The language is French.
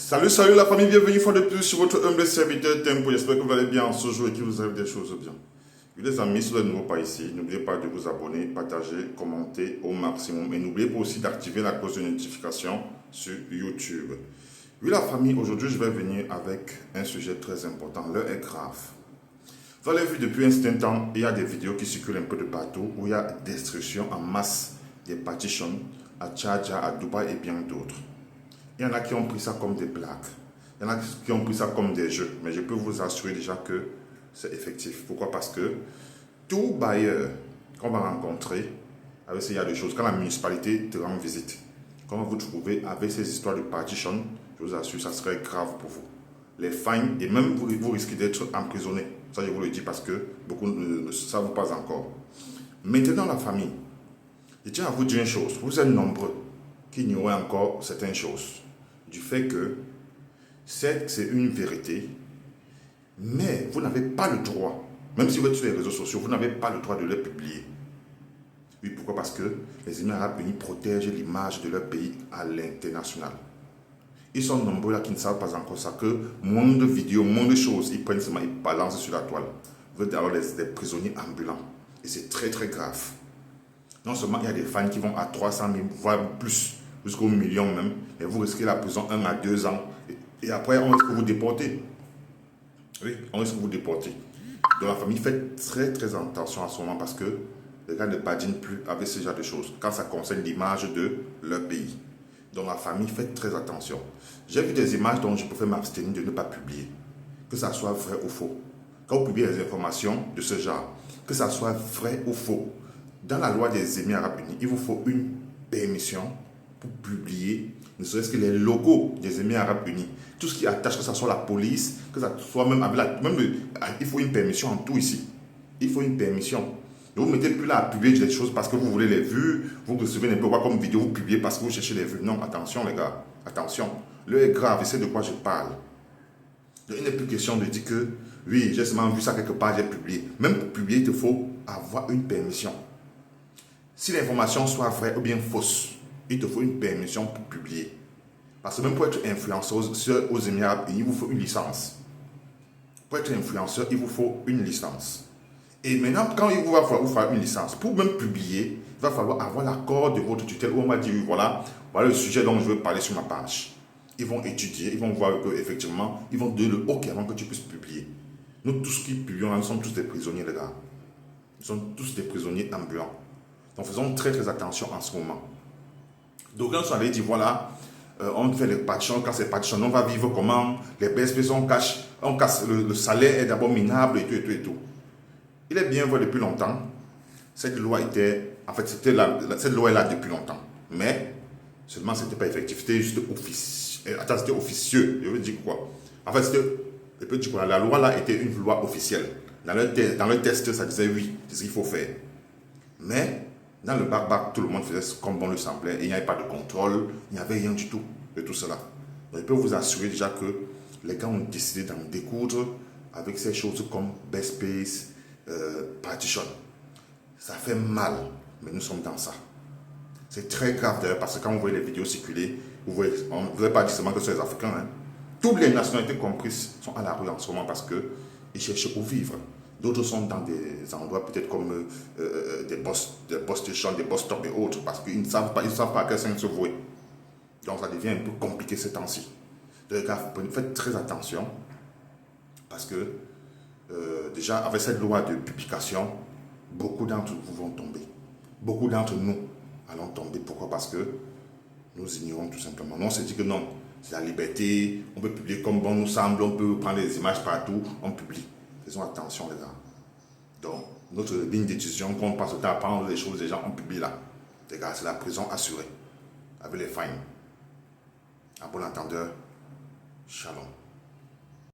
Salut la famille, bienvenue une fois de plus sur votre humble serviteur Tempo. J'espère que vous allez bien en ce jour et qu'il vous arrive des choses bien. Oui, les amis, si vous êtes nouveau par ici, n'oubliez pas de vous abonner, partager, commenter au maximum. Et n'oubliez pas aussi d'activer la cloche de notification sur YouTube. Oui la famille, aujourd'hui je vais venir avec un sujet très important, l'heure est grave. Vous avez vu depuis un certain temps, il y a des vidéos qui circulent un peu de partout où il y a destruction en masse des partitions à Tchadja, à Dubaï et bien d'autres. Il y en a qui ont pris ça comme des blagues. Il y en a qui ont pris ça comme des jeux. Mais je peux vous assurer déjà que c'est effectif. Pourquoi? Parce que tout bailleur qu'on va rencontrer avec ces genre de choses, quand la municipalité te rend visite, quand vous vous trouvez avec ces histoires de partition, je vous assure, ça serait grave pour vous. Les fines, et même vous risquez d'être emprisonné. Ça, je vous le dis parce que beaucoup ne savent pas encore. Maintenant, la famille, je tiens à vous dire une chose. Vous êtes nombreux qui ignorent encore certaines choses. Du fait que c'est une vérité, mais vous n'avez pas le droit, même si vous êtes sur les réseaux sociaux, vous n'avez pas le droit de les publier. Oui, pourquoi? Parce que les Émirats Arabes Unis protègent l'image de leur pays à l'international. Ils sont nombreux là qui ne savent pas encore ça, que moins de vidéos, moins de choses, ils prennent seulement, ils balancent sur la toile. Vous êtes alors des prisonniers ambulants. Et c'est très très grave. Non seulement il y a des fans qui vont à 300 000, voire plus, jusqu'au million même, et vous risquez la prison 1 à 2 ans. Et après, on risque de vous déporter. Oui, on risque de vous déporter. Donc la famille, fait très très attention à ce moment parce que les gars ne badinent plus avec ce genre de choses quand ça concerne l'image de leur pays. Donc la famille, fait très attention. J'ai vu des images dont je préfère m'abstenir de ne pas publier. Que ça soit vrai ou faux. Quand vous publiez des informations de ce genre, que ça soit vrai ou faux, dans la loi des Émirats Arabes Unis, il vous faut une permission pour publier, ne serait-ce que les logos des Émirats Arabes Unis. Tout ce qui attache, que ce soit la police, que ce soit même avec il faut une permission en tout ici. Il faut une permission. Ne vous mettez plus là à publier des choses parce que vous voulez les vues, vous recevez n'importe quoi comme vidéo, vous publiez parce que vous cherchez les vues. Non, attention les gars, attention. L'heure est grave et c'est de quoi je parle. Il n'est plus question de dire que, oui, j'ai seulement vu ça quelque part, j'ai publié. Même pour publier, il te faut avoir une permission. Si l'information soit vraie ou bien fausse, il te faut une permission pour publier. Parce que même pour être influenceur aux Émirats Arabes Unis, il vous faut une licence. Pour être influenceur, il vous faut une licence. Et maintenant, quand il va falloir vous faire une licence, pour même publier, il va falloir avoir l'accord de votre tutelle où on va dire, voilà le sujet dont je veux parler sur ma page. Ils vont étudier, ils vont voir qu'effectivement, ils vont donner le OK avant que tu puisses publier. Nous, tous qui publions, nous sommes tous des prisonniers, les gars. Nous sommes tous des prisonniers ambulants. Donc faisons très très attention en ce moment. Donc quand on avait dit voilà, on fait les partitions, quand c'est partition, on va vivre comment, les BSP on casse le salaire est d'abord minable et tout et tout. Il est bien vrai depuis longtemps, cette loi était, en fait cette loi est là depuis longtemps, mais seulement c'était pas effectif, c'était juste c'était officieux, je veux dire quoi. En fait la loi là était une loi officielle. Dans le test, ça disait oui, c'est ce qu'il faut faire. Mais dans le bac, tout le monde faisait comme bon le semblait. Et il n'y avait pas de contrôle, il n'y avait rien du tout de tout cela. Donc je peux vous assurer déjà que les gars ont décidé d'en découdre avec ces choses comme best space, partition. Ça fait mal, mais nous sommes dans ça. C'est très grave d'ailleurs parce que quand vous voyez les vidéos circuler, on ne voudrait pas dire seulement que ce sont les Africains. Hein. Toutes les nationalités comprises sont à la rue en ce moment parce qu'ils cherchent où vivre. D'autres sont dans des endroits peut-être comme des boss stations, des boss stops et autres, parce qu'ils ne savent pas à quel sens se vouer. Donc ça devient un peu compliqué ces temps-ci. Donc les gars, faites très attention, parce que déjà avec cette loi de publication, beaucoup d'entre vous vont tomber. Beaucoup d'entre nous allons tomber. Pourquoi? Parce que nous ignorons tout simplement. Nous on se dit que non, c'est la liberté, on peut publier comme bon nous semble, on peut prendre des images partout, on publie. Faisons attention les gars. Donc, notre ligne d'étudiant, quand on passe le temps à prendre les choses, les gens ont publié là. Les gars, c'est la prison assurée. Avec les fines. À bon entendeur, shalom.